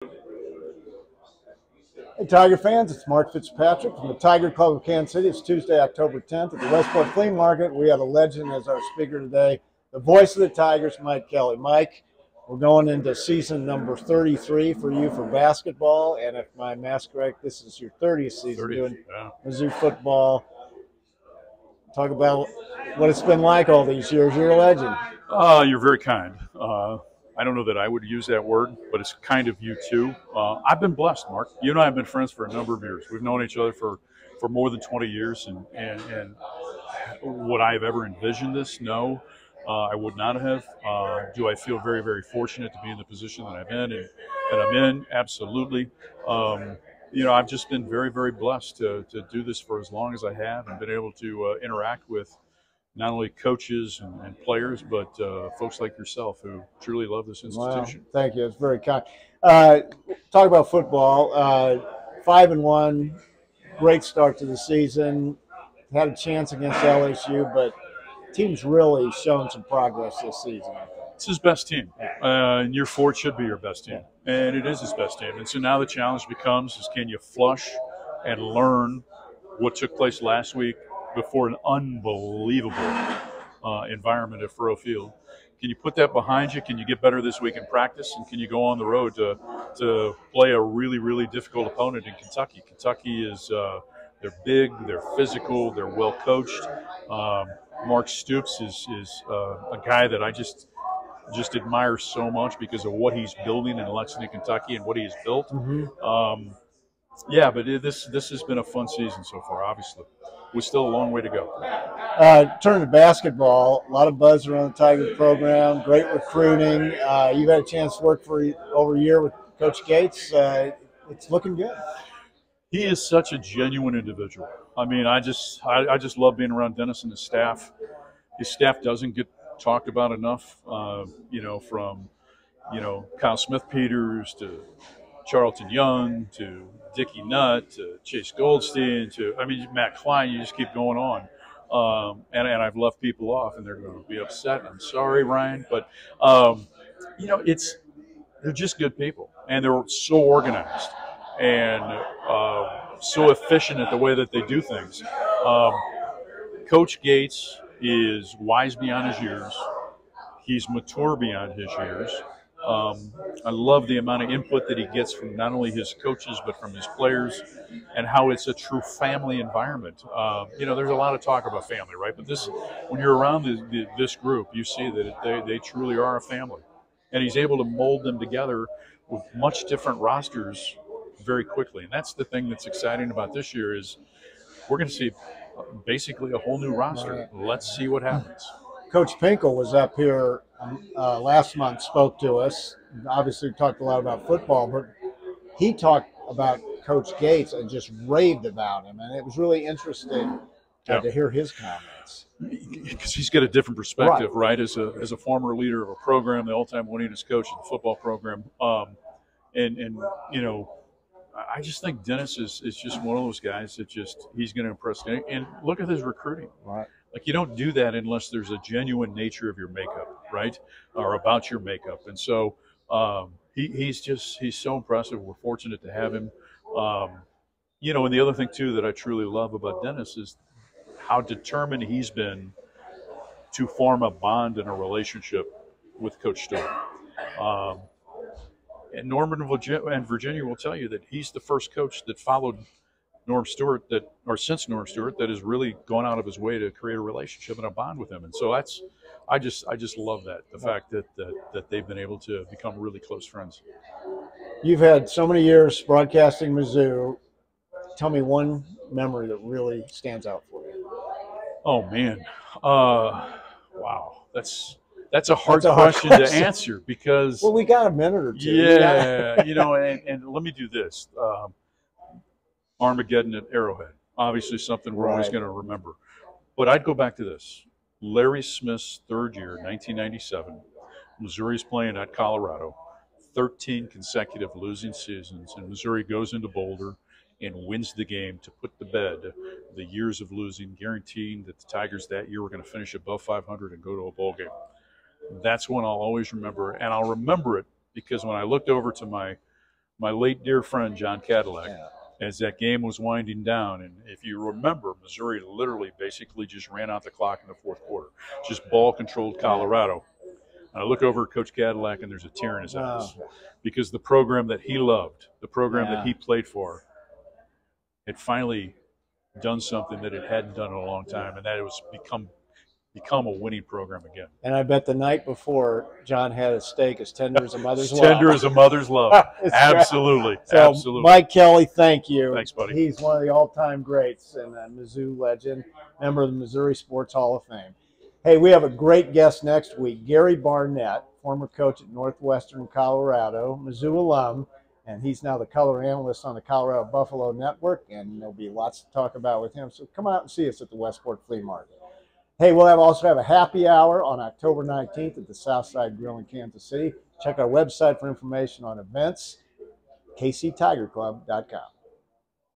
Hey, Tiger fans, it's Mark Fitzpatrick from the Tiger Club of Kansas City. It's Tuesday, October 10th at the Westport Flea Market. We have a legend as our speaker today, the voice of the Tigers, Mike Kelly. Mike, we're going into season number 33 for you for basketball, and if my math's correct, this is your 30th season doing Mizzou football. Talk about what it's been like all these years. You're a legend. You're very kind. I don't know that I would use that word, but it's kind of you too. I've been blessed, Mark. You and I have been friends for a number of years. We've known each other for more than 20 years, and would I have ever envisioned this? No, I would not have. Do I feel very, very fortunate to be in the position that I'm in? Absolutely. I've just been very, very blessed to do this for as long as I have and been able to interact with not only coaches and players, but folks like yourself who truly love this institution. Wow. Thank you. It's very kind. Talk about football. 5-1, great start to the season. Had a chance against LSU, but team's really shown some progress this season. It's his best team. And year 4 should be your best team. And it is his best team. And so now the challenge becomes is can you flush and learn what took place last week before an unbelievable environment at Furrow Field? Can you put that behind you? Can you get better this week in practice? And can you go on the road to play a really, really difficult opponent in Kentucky? Kentucky is they're big, they're physical, they're well coached. Mark Stoops is a guy that I just admire so much because of what he's building in Lexington, Kentucky, and what he has built. But this has been a fun season so far. Obviously, we're still a long way to go. Turning to basketball, a lot of buzz around the Tiger program. Great recruiting. You've had a chance to work for over a year with Coach Gates. It's looking good. He is such a genuine individual. I mean, I just love being around Dennis and his staff. His staff doesn't get talked about enough. From Kyle Smith-Peters to Charlton Young to Dickie Nutt to Chase Goldstein to Matt Klein. You just keep going on, and I've left people off, and they're going to be upset. I'm sorry, Ryan, but they're just good people, and they're so organized and so efficient at the way that they do things. Coach Gates is wise beyond his years. He's mature beyond his years. I love the amount of input that he gets from not only his coaches but from his players, and how it's a true family environment. There's a lot of talk about family, right? But when you're around this group, you see that they truly are a family, and he's able to mold them together with much different rosters very quickly. And that's the thing that's exciting about this year is we're going to see basically a whole new roster. Let's see what happens. Coach Pinkel was up here last month, spoke to us. Obviously, talked a lot about football, but he talked about Coach Gates and just raved about him. And it was really interesting to hear his comments. Because he's got a different perspective, right? As a former leader of a program, the all-time winningest coach of the football program. I just think Dennis is just one of those guys that he's going to impress. And look at his recruiting. Right. Like, you don't do that unless there's a genuine nature of your makeup, right? Or about your makeup. And so he's so impressive. We're fortunate to have him. And the other thing, too, that I truly love about Dennis is how determined he's been to form a bond and a relationship with Coach Stewart. And Norman and Virginia will tell you that he's the first coach that followed Norm Stewart since Norm Stewart that has really gone out of his way to create a relationship and a bond with him. And so I just love that, the fact that they've been able to become really close friends. You've had so many years broadcasting Mizzou. Tell me one memory that really stands out for you. Oh man, wow, that's a hard question to answer because we got a minute or two. Yeah, and let me do this. Armageddon at Arrowhead, obviously something we're always going to remember. But I'd go back to this. Larry Smith's third year, 1997, Missouri's playing at Colorado, 13 consecutive losing seasons, and Missouri goes into Boulder and wins the game to put to bed the years of losing, guaranteeing that the Tigers that year were going to finish above 500 and go to a bowl game. That's one I'll always remember, and I'll remember it because when I looked over to my my late dear friend John Cadillac, Yeah. as that game was winding down. And if you remember, Missouri literally basically just ran out the clock in the fourth quarter, just ball controlled Colorado. And I look over at Coach Cadillac, and there's a tear in his eyes because the program that he loved, the program that he played for, had finally done something that it hadn't done in a long time, and that it was become a winning program again. And I bet the night before, John had a steak as tender as a mother's love. Tender as a mother's love. Absolutely. So, absolutely. Mike Kelly, thank you. Thanks, buddy. He's one of the all-time greats and a Mizzou legend, member of the Missouri Sports Hall of Fame. Hey, we have a great guest next week, Gary Barnett, former coach at Northwestern and Colorado, Mizzou alum, and he's now the color analyst on the Colorado Buffalo Network, and there'll be lots to talk about with him. So come out and see us at the Westport Flea Market. Hey, we'll also have a happy hour on October 19th at the Southside Grill in Kansas City. Check our website for information on events, kctigerclub.com.